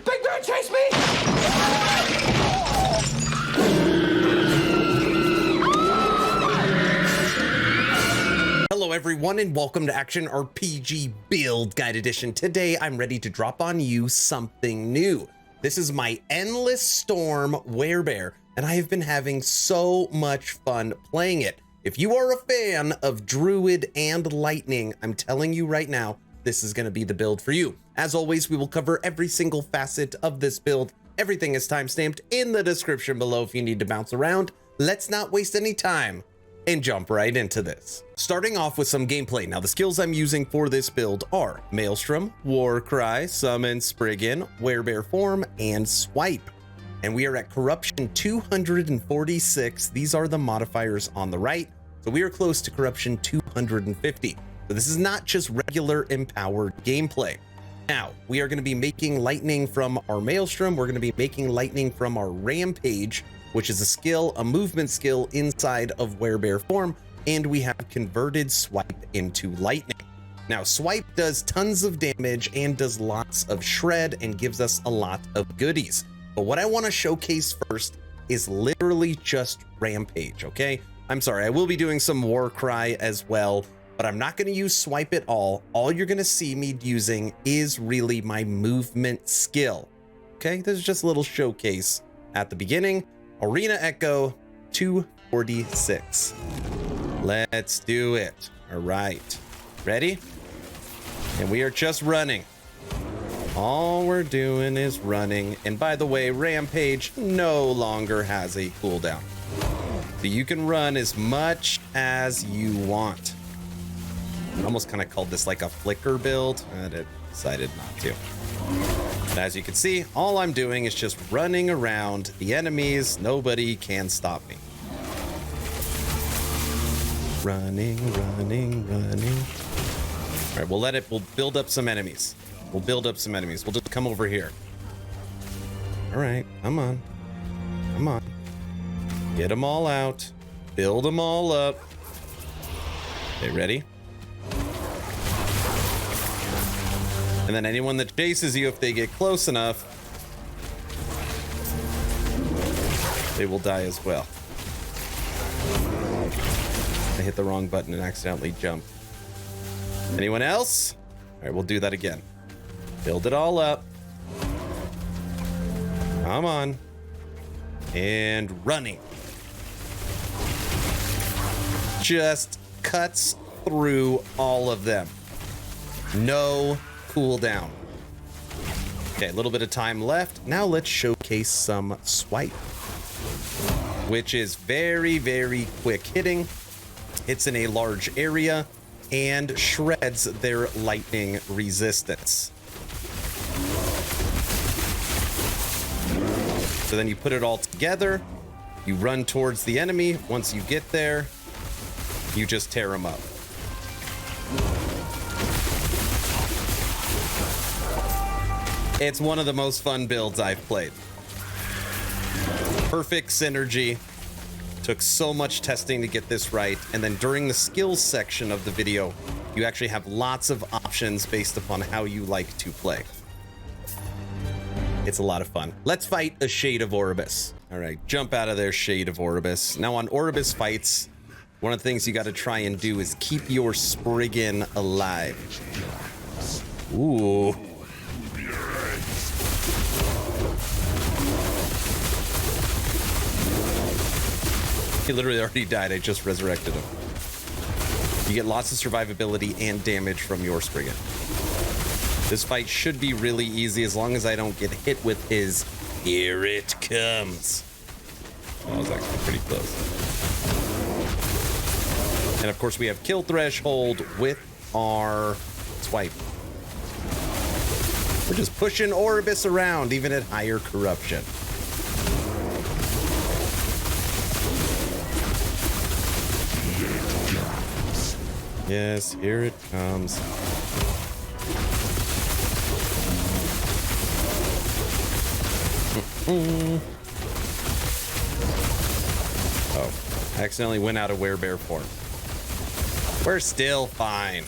Big man, chase me! Hello everyone and welcome to Action RPG Build Guide Edition. Today I'm ready to drop on you something new. This is my Endless Storm Werebear, and I have been having so much fun playing it. If you are a fan of Druid and Lightning, I'm telling you right now, this is going to be the build for you. As always, we will cover every single facet of this build. Everything is timestamped in the description below if you need to bounce around. Let's not waste any time and jump right into this. Starting off with some gameplay. Now, the skills I'm using for this build are Maelstrom, Warcry, Summon, Spriggan, Werebear Form, and Swipe. And we are at Corruption 246. These are the modifiers on the right. So we are close to Corruption 250. So this is not just regular empowered gameplay. Now, we are going to be making lightning from our Maelstrom. We're going to be making lightning from our Rampage, which is a skill, a movement skill inside of Werebear Form. And we have converted Swipe into lightning. Now, Swipe does tons of damage and does lots of shred and gives us a lot of goodies. But what I want to showcase first is literally just Rampage, okay? I'm sorry, I will be doing some Warcry as well, but I'm not going to use Swipe at all. All you're going to see me using is really my movement skill, okay? This is just a little showcase at the beginning. Arena Echo 246. Let's do it. All right, ready? And we are just running. All we're doing is running. And by the way, Rampage no longer has a cooldown. So you can run as much as you want. I almost kind of called this like a flicker build, and I decided not to. But as you can see, all I'm doing is just running around the enemies. Nobody can stop me. Running, running, running. All right, we'll build up some enemies. We'll build up some enemies. We'll just come over here. All right, come on. Come on. Get them all out. Build them all up. Okay, ready? And then anyone that chases you, if they get close enough, they will die as well. I hit the wrong button and accidentally jumped. Anyone else? All right, we'll do that again. Build it all up. Come on. And running. Just cuts through all of them. No cooldown. Okay, a little bit of time left. Now let's showcase some Swipe, which is very, very quick hitting. It's in a large area and shreds their lightning resistance. So then you put it all together, you run towards the enemy. Once you get there, you just tear them up. It's one of the most fun builds I've played. Perfect synergy. Took so much testing to get this right. And then during the skills section of the video, you actually have lots of options based upon how you like to play. It's a lot of fun. Let's fight a Shade of Oribus. All right, jump out of there, Shade of Oribus. Now on Oribus fights, one of the things you got to try and do is keep your Spriggan alive. Ooh. He literally already died. I just resurrected him. You get lots of survivability and damage from your Spriggan. This fight should be really easy as long as I don't get hit with his "Here it comes." That was actually pretty close. And of course we have kill threshold with our Swipe. We're just pushing Oribus around even at higher corruption. Yes, here it comes. Oh, I accidentally went out of Werebear Form. We're still fine.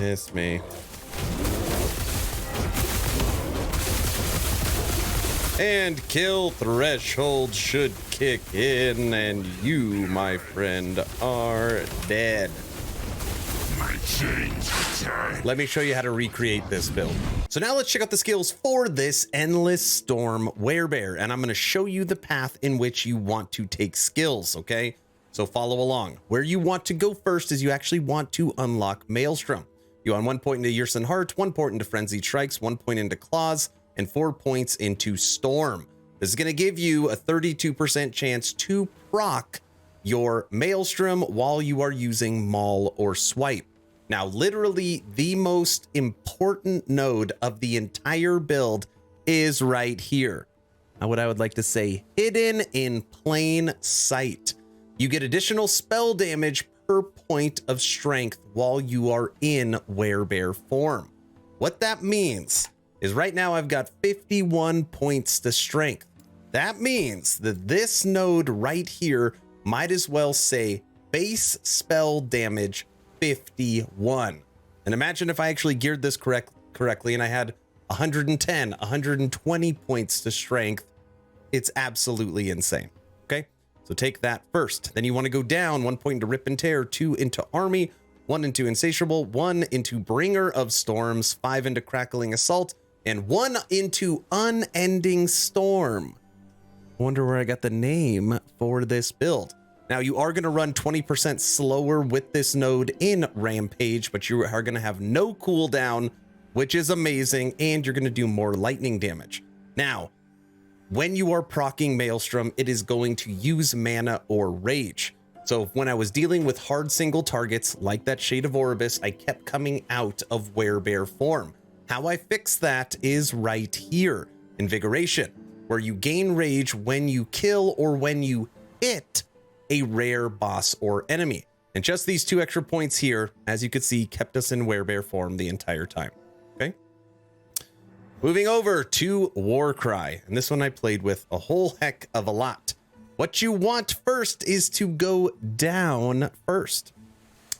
Miss me. And kill threshold should kick in, and you, my friend, are dead. Let me show you how to recreate this build. So now let's check out the skills for this Endless Storm Werebear, and I'm going to show you the path in which you want to take skills, okay? So follow along. Where you want to go first is you actually want to unlock Maelstrom. You want 1 point into Yerson Heart, 1 point into Frenzied Strikes, 1 point into Claws, and 4 points into Storm. This is going to give you a 32% chance to proc your Maelstrom while you are using Maul or Swipe. Now, literally the most important node of the entire build is right here. Now, what I would like to say, hidden in plain sight. You get additional spell damage per point of strength while you are in Werebear form. What that means is right now I've got 51 points to strength. That means that this node right here might as well say base spell damage 51. And imagine if I actually geared this correctly and I had 110, 120 points to strength. It's absolutely insane. Okay, so take that first. Then you want to go down 1 point into Rip and Tear, 2 into Army, 1 into Insatiable, 1 into Bringer of Storms, 5 into Crackling Assault, and 1 into Unending Storm. I wonder where I got the name for this build. Now, you are going to run 20% slower with this node in Rampage, but you are going to have no cooldown, which is amazing, and you're going to do more lightning damage. Now, when you are proccing Maelstrom, it is going to use mana or rage. So when I was dealing with hard single targets like that Shade of Orbis, I kept coming out of Werebear form. How I fix that is right here, Invigoration, where you gain rage when you kill or when you hit a rare boss or enemy. And just these 2 extra points here, as you could see, kept us in Werebear form the entire time. Okay. Moving over to Warcry, and this one I played with a whole heck of a lot. What you want first is to go down first.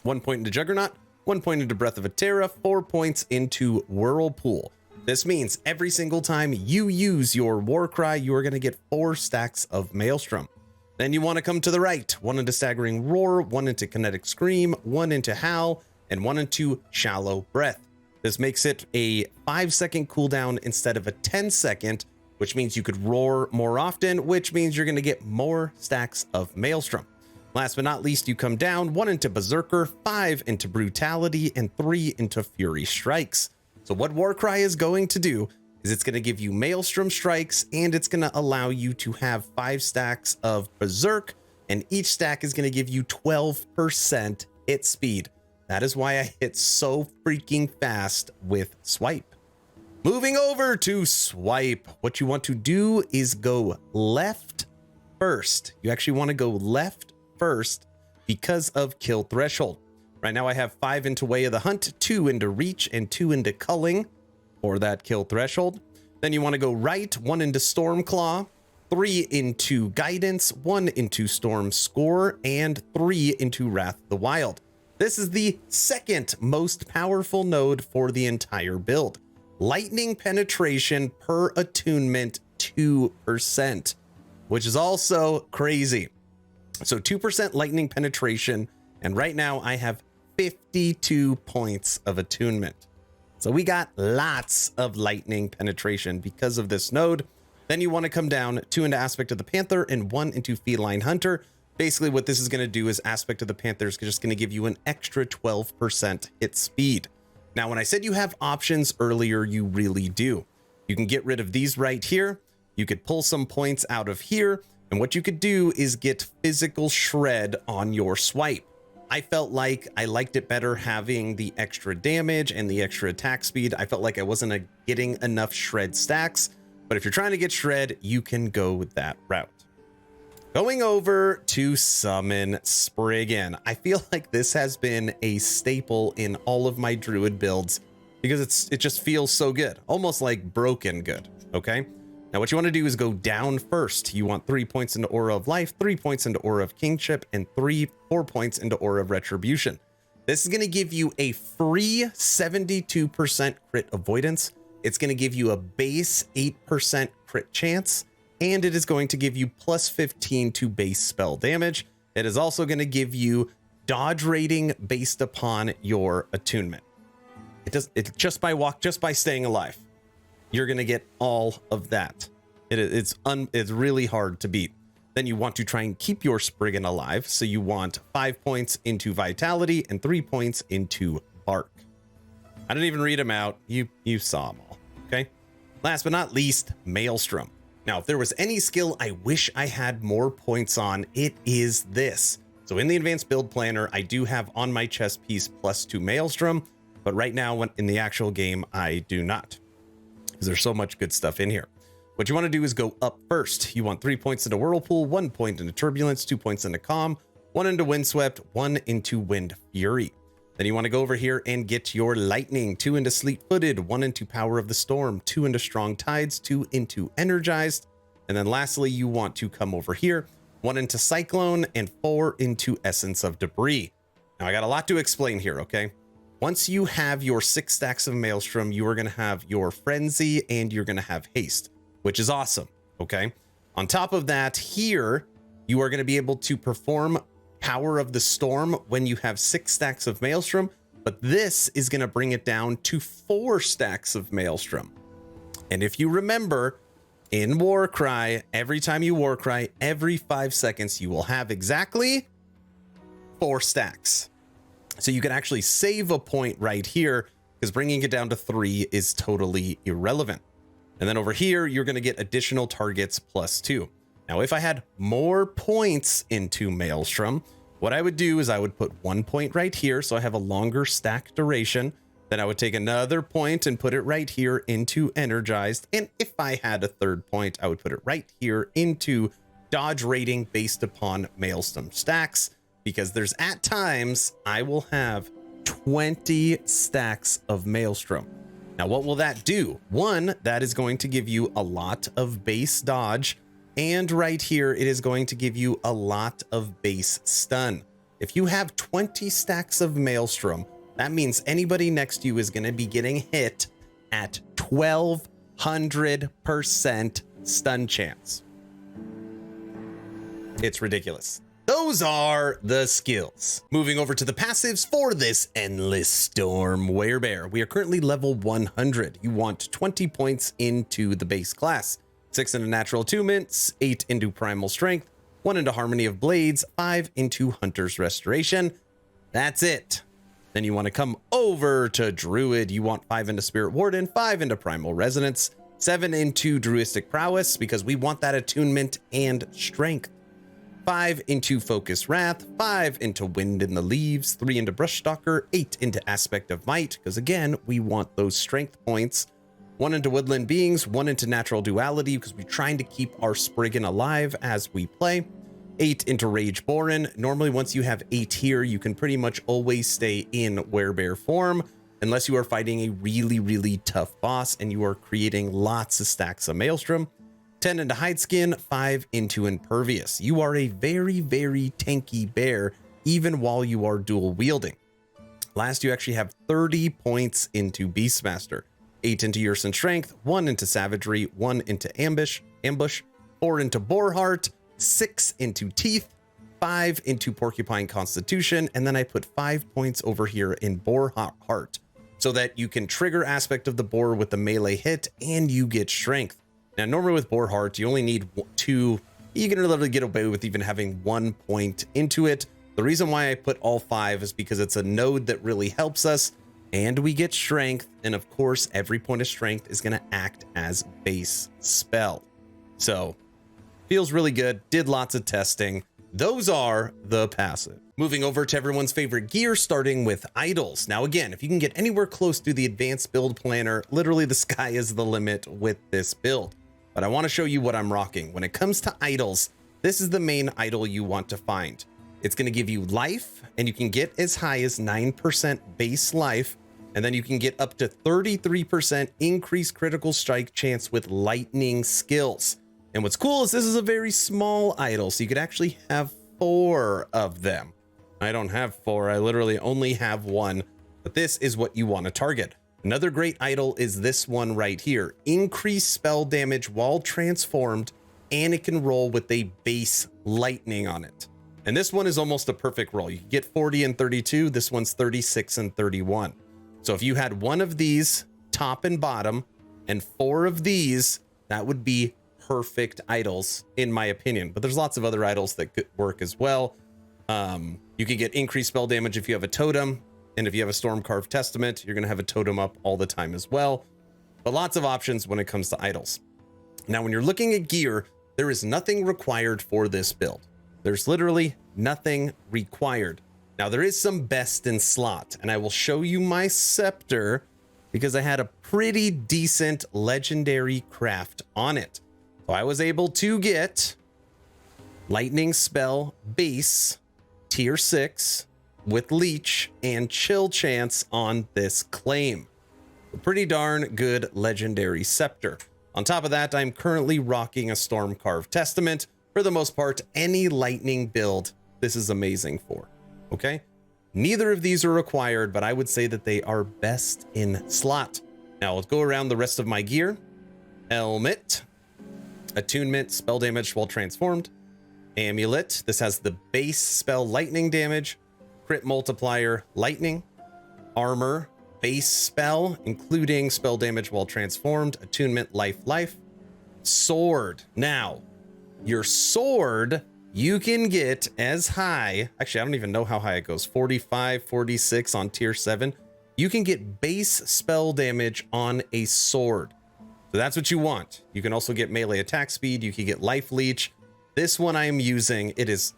1 point into Juggernaut, 1 point into Breath of Aterra, 4 points into Whirlpool. This means every single time you use your Warcry, you are going to get 4 stacks of Maelstrom. Then you want to come to the right, 1 into Staggering Roar, 1 into Kinetic Scream, 1 into Howl, and 1 into Shallow Breath. This makes it a 5-second cooldown instead of a 10-second, which means you could roar more often, which means you're going to get more stacks of Maelstrom. Last but not least, you come down 1 into Berserker, 5 into Brutality, and 3 into Fury Strikes. So what Warcry is going to do is it's going to give you Maelstrom strikes, and it's going to allow you to have 5 stacks of Berserk, and each stack is going to give you 12% hit speed. That is why I hit so freaking fast with Swipe. Moving over to Swipe, what you want to do is go left first. You actually want to go left first because of Kill Threshold. Right now I have 5 into Way of the Hunt, 2 into Reach, and 2 into Culling for that Kill Threshold. Then you want to go right, 1 into Stormclaw, 3 into Guidance, 1 into Storm Score, and 3 into Wrath of the Wild. This is the second most powerful node for the entire build. Lightning penetration per attunement 2%, which is also crazy. So 2% lightning penetration, and right now I have 52 points of attunement. So we got lots of lightning penetration because of this node. Then you want to come down 2 into Aspect of the Panther and 1 into Feline Hunter. Basically what this is going to do is Aspect of the Panther is just going to give you an extra 12% hit speed. Now, when I said you have options earlier, you really do. You can get rid of these right here. You could pull some points out of here. And what you could do is get Physical Shred on your Swipe. I felt like I liked it better having the extra damage and the extra attack speed. I felt like I wasn't getting enough shred stacks, but if you're trying to get shred, you can go with that route. Going over to summon Spriggan. I feel like this has been a staple in all of my druid builds because it just feels so good, almost like broken good. Okay. Now what you want to do is go down first. You want 3 points into Aura of Life, 3 points into Aura of Kingship, and 4 points into Aura of Retribution. This is going to give you a free 72% crit avoidance. It's going to give you a base 8% crit chance, and it is going to give you plus 15 to base spell damage. It is also going to give you dodge rating based upon your attunement. It just by staying alive, you're going to get all of that. It's really hard to beat. Then you want to try and keep your Spriggan alive. So you want 5 points into Vitality and 3 points into Bark. I didn't even read them out. You saw them all. Okay. Last but not least, Maelstrom. Now, if there was any skill I wish I had more points on, it is this. So in the advanced build planner, I do have on my chess piece +2 Maelstrom, but right now in the actual game, I do not, because there's so much good stuff in here. What you want to do is go up first. You want 3 points into Whirlpool, 1 point into Turbulence, 2 points into Calm, 1 into Windswept, 1 into Wind Fury. Then you want to go over here and get your Lightning, 2 into Sleet-Footed, 1 into Power of the Storm, 2 into Strong Tides, 2 into Energized. And then lastly, you want to come over here, 1 into Cyclone, and 4 into Essence of Debris. Now, I got a lot to explain here, okay? Once you have your 6 stacks of Maelstrom, you are going to have your Frenzy, and you're going to have Haste, which is awesome, okay? On top of that, here, you are going to be able to perform Power of the Storm when you have 6 stacks of Maelstrom, but this is going to bring it down to 4 stacks of Maelstrom. And if you remember, in Warcry, every time you Warcry, every 5 seconds, you will have exactly 4 stacks. So you can actually save a point right here, because bringing it down to 3 is totally irrelevant. And then over here, you're going to get additional targets +2. Now, if I had more points into Maelstrom, what I would do is I would put 1 point right here, so I have a longer stack duration. Then I would take another point and put it right here into Energized. And if I had a 3rd point, I would put it right here into dodge rating based upon Maelstrom stacks, because there's at times I will have 20 stacks of Maelstrom. Now, what will that do? One, that is going to give you a lot of base dodge, and right here, it is going to give you a lot of base stun. If you have 20 stacks of Maelstrom, that means anybody next to you is going to be getting hit at 1200% stun chance. It's ridiculous. Those are the skills. Moving over to the passives for this Endless Storm Werebear. We are currently level 100. You want 20 points into the base class, 6 into Natural Attunements, 8 into Primal Strength, 1 into Harmony of Blades, 5 into Hunter's Restoration. That's it. Then you want to come over to Druid. You want 5 into Spirit Warden, 5 into Primal Resonance, 7 into Druistic Prowess, because we want that attunement and strength. 5 into Focus Wrath, 5 into Wind in the Leaves, 3 into Brushstalker, 8 into Aspect of Might, because again, we want those strength points. 1 into Woodland Beings, 1 into Natural Duality, because we're trying to keep our Spriggan alive as we play. 8 into Rage Boren. Normally, once you have 8 here, you can pretty much always stay in Werebear Form, unless you are fighting a really, really tough boss and you are creating lots of stacks of Maelstrom. 10 into Hideskin, 5 into Impervious. You are a very, very tanky bear, even while you are dual wielding. Last, you actually have 30 points into Beastmaster. 8 into Yersin Strength, 1 into Savagery, 1 into Ambush, 4 into Boarheart, 6 into Teeth, 5 into Porcupine Constitution, and then I put 5 points over here in Boarheart, so that you can trigger Aspect of the Boar with the melee hit, and you get Strength. Now, normally with Boarheart, you only need 2. You can literally get away with even having 1 point into it. The reason why I put all 5 is because it's a node that really helps us, and we get Strength, and of course, every point of Strength is going to act as base spell. So, feels really good, did lots of testing. Those are the passive. Moving over to everyone's favorite gear, starting with idols. Now again, if you can get anywhere close to the advanced build planner, literally the sky is the limit with this build. But I want to show you what I'm rocking. When it comes to idols, this is the main idol you want to find. It's going to give you life, and you can get as high as 9% base life, and then you can get up to 33% increased critical strike chance with lightning skills. And what's cool is this is a very small idol, so you could actually have 4 of them. I don't have 4. I literally only have 1. But this is what you want to target. Another great idol is this one right here. Increase spell damage while transformed, and it can roll with a base lightning on it. And this one is almost a perfect roll. You can get 40 and 32. This one's 36 and 31. So if you had 1 of these, top and bottom, and 4 of these, that would be perfect idols, in my opinion. But there's lots of other idols that could work as well. You can get increased spell damage if you have a totem. And if you have a Storm-Carved Testament, you're going to have a totem up all the time as well. But lots of options when it comes to idols. Now, when you're looking at gear, there is nothing required for this build. There's literally nothing required. Now, there is some best in slot, and I will show you my scepter because I had a pretty decent legendary craft on it. So I was able to get Lightning Spell Base Tier 6 with Leech and Chill Chance on this claim. A pretty darn good legendary scepter. On top of that, I'm currently rocking a Storm-Carved Testament. For the most part, any lightning build, this is amazing for, okay? Neither of these are required, but I would say that they are best in slot. Now, let's go around the rest of my gear. Helmet, attunement, spell damage while transformed. Amulet, this has the base spell lightning damage. Crit multiplier, lightning. Armor, base spell, including spell damage while transformed. Attunement, life. Sword. Now, your sword, you can get as high. Actually, I don't even know how high it goes. 45, 46 on tier 7. You can get base spell damage on a sword. So that's what you want. You can also get melee attack speed. You can get life leech. This one I am using, it is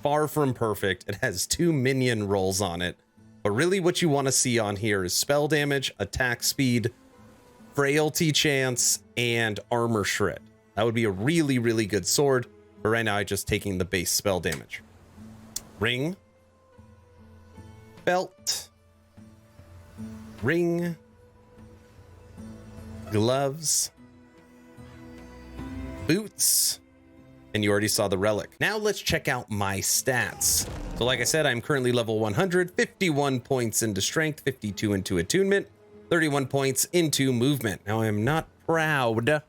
far from perfect. It has 2 minion rolls on it. But really what you want to see on here is spell damage, attack speed, frailty chance, and armor shred. That would be a really, really good sword. But right now I'm just taking the base spell damage. Ring. Belt. Ring. Gloves. Boots. And you already saw the relic. Now let's check out my stats. So like I said, I'm currently level 100, 51 points into strength, 52 into attunement, 31 points into movement. Now I'm not proud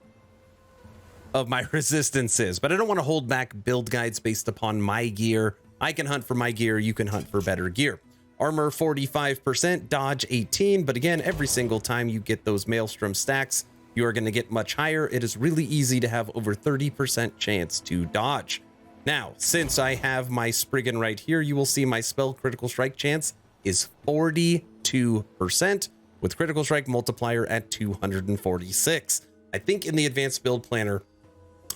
of my resistances, but I don't want to hold back build guides based upon my gear. I can hunt for my gear, you can hunt for better gear. Armor 45%, dodge 18, but again, every single time you get those Maelstrom stacks, you are going to get much higher. It is really easy to have over 30% chance to dodge. Now, since I have my Spriggan right here, you will see my spell critical strike chance is 42% with critical strike multiplier at 246. I think in the advanced build planner,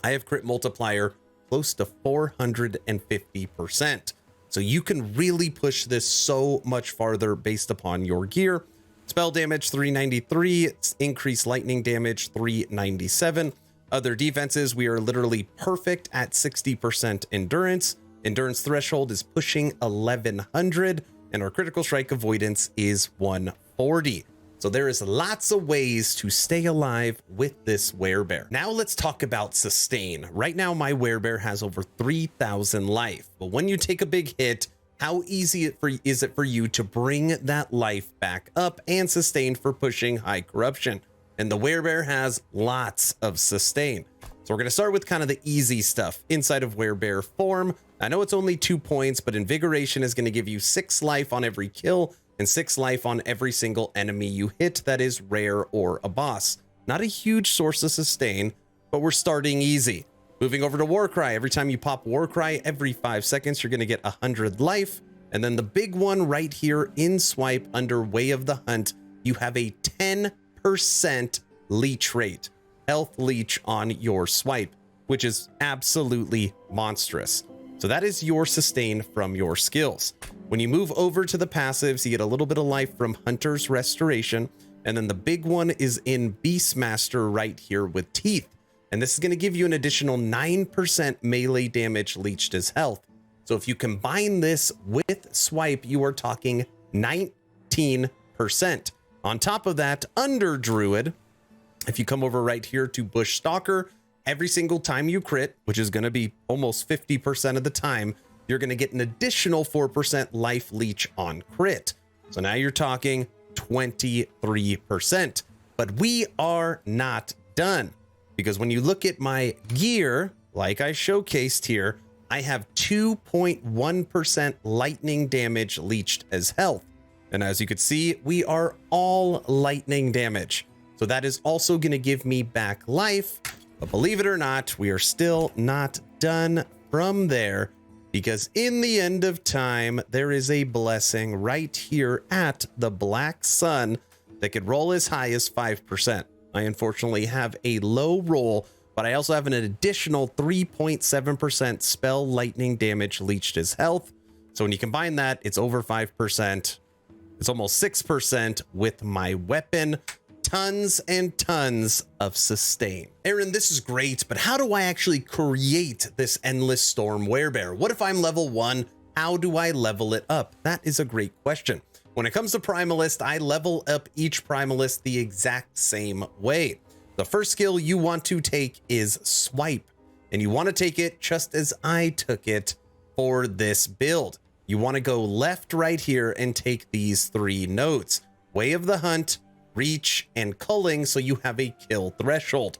I have crit multiplier close to 450%. So you can really push this so much farther based upon your gear. Spell damage 393, increased lightning damage 397. Other defenses, we are literally perfect at 60% endurance. Endurance threshold is pushing 1100, and our critical strike avoidance is 140. So there is lots of ways to stay alive with this Werebear. Now let's talk about sustain. Right now, my Werebear has over 3,000 life, but when you take a big hit, how easy is it for you to bring that life back up and sustain for pushing high corruption? And the Werebear has lots of sustain. So we're going to start with kind of the easy stuff inside of Werebear Form. I know it's only 2 points, but Invigoration is going to give you 6 life on every kill and 6 life on every single enemy you hit that is rare or a boss. Not a huge source of sustain, but we're starting easy. Moving over to Warcry, every time you pop Warcry, every 5 seconds, you're going to get 100 life. And then the big one right here in Swipe under Way of the Hunt, you have a 10% leech rate, health leech on your swipe, which is absolutely monstrous. So that is your sustain from your skills. When you move over to the passives, you get a little bit of life from Hunter's Restoration. And then the big one is in Beastmaster right here with Teeth. And this is going to give you an additional 9% melee damage leached as health. So if you combine this with Swipe, you are talking 19%. On top of that, under Druid, if you come over right here to Bush Stalker, every single time you crit, which is going to be almost 50% of the time, you're going to get an additional 4% life leech on crit. So now you're talking 23%. But we are not done, because when you look at my gear, like I showcased here, I have 2.1% lightning damage leached as health. And as you can see, we are all lightning damage. So that is also going to give me back life. But believe it or not, we are still not done from there, because in the end of time, there is a blessing right here at the Black Sun that could roll as high as 5%. I unfortunately have a low roll, but I also have an additional 3.7% spell lightning damage leached as health. So when you combine that, it's over 5%. It's almost 6% with my weapon. Tons and tons of sustain. Aaron, this is great, but how do I actually create this Endless Storm Werebear? What if I'm level 1? How do I level it up? That is a great question. When it comes to Primalist, I level up each Primalist the exact same way. The first skill you want to take is Swipe, and you want to take it just as I took it for this build. You want to go left right here and take these 3 nodes: Way of the Hunt, Reach, and Culling, so you have a kill threshold.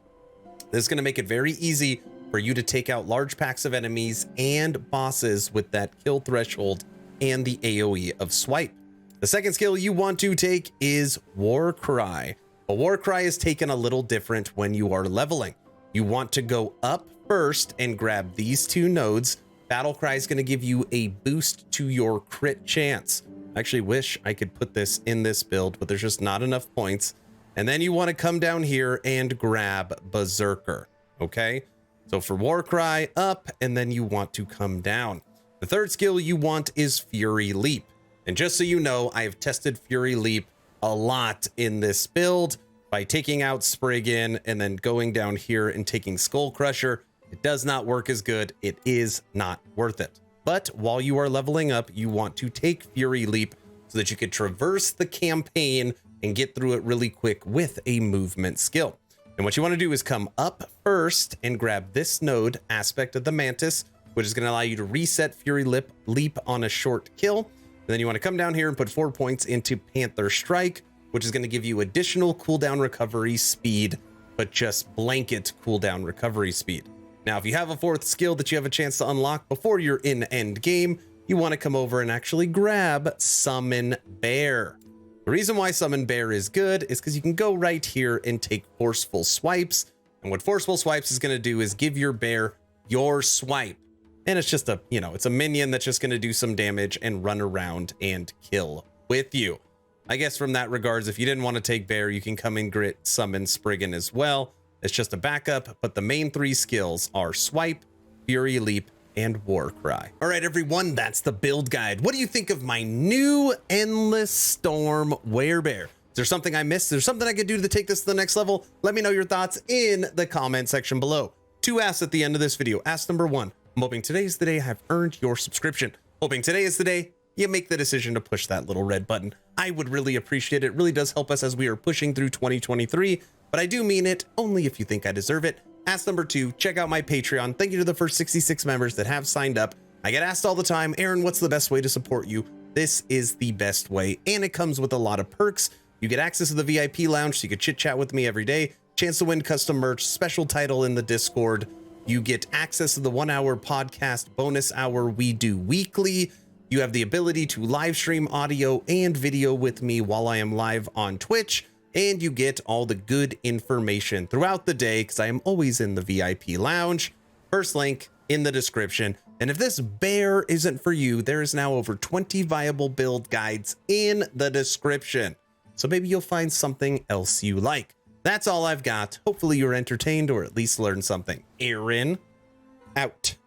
This is going to make it very easy for you to take out large packs of enemies and bosses with that kill threshold and the AoE of Swipe. The second skill you want to take is Warcry. A Warcry is taken a little different when you are leveling. You want to go up first and grab these 2 nodes. Battlecry is going to give you a boost to your crit chance. I actually wish I could put this in this build, but there's just not enough points. And then you want to come down here and grab Berserker. Okay, so for Warcry, up, and then you want to come down. The third skill you want is Fury Leap. And just so you know, I have tested Fury Leap a lot in this build by taking out Spriggan and then going down here and taking Skull Crusher. It does not work as good. It is not worth it. But while you are leveling up, you want to take Fury Leap so that you can traverse the campaign and get through it really quick with a movement skill. And what you want to do is come up first and grab this node, Aspect of the Mantis, which is going to allow you to reset Fury Leap on a short kill. And then you want to come down here and put 4 points into Panther Strike, which is going to give you additional cooldown recovery speed, but just blanket cooldown recovery speed. Now, if you have a 4th skill that you have a chance to unlock before you're in end game, you want to come over and actually grab Summon Bear. The reason why Summon Bear is good is because you can go right here and take Forceful Swipes. And what Forceful Swipes is going to do is give your bear your swipe. And it's just a, it's a minion that's just going to do some damage and run around and kill with you. I guess from that regards, if you didn't want to take Bear, you can come and grit Summon Spriggan as well. It's just a backup, but the main 3 skills are Swipe, Fury Leap, and Warcry. All right, everyone, that's the build guide. What do you think of my new Endless Storm Werebear? Is there something I missed? Is there something I could do to take this to the next level? Let me know your thoughts in the comment section below. 2 asks at the end of this video. Ask number 1, I'm hoping today is the day I've earned your subscription. Hoping today is the day you make the decision to push that little red button. I would really appreciate it. It really does help us as we are pushing through 2023. But I do mean it only if you think I deserve it. Ask number 2, check out my Patreon. Thank you to the first 66 members that have signed up. I get asked all the time, Aaron, what's the best way to support you? This is the best way, and it comes with a lot of perks. You get access to the VIP lounge, so you can chit chat with me every day, chance to win custom merch, special title in the Discord. You get access to the 1-hour podcast bonus hour we do weekly. You have the ability to live stream audio and video with me while I am live on Twitch. And you get all the good information throughout the day because I am always in the VIP lounge. First link in the description. And if this bear isn't for you, there is now over 20 viable build guides in the description. So maybe you'll find something else you like. That's all I've got. Hopefully you're entertained or at least learned something. Aaron, out.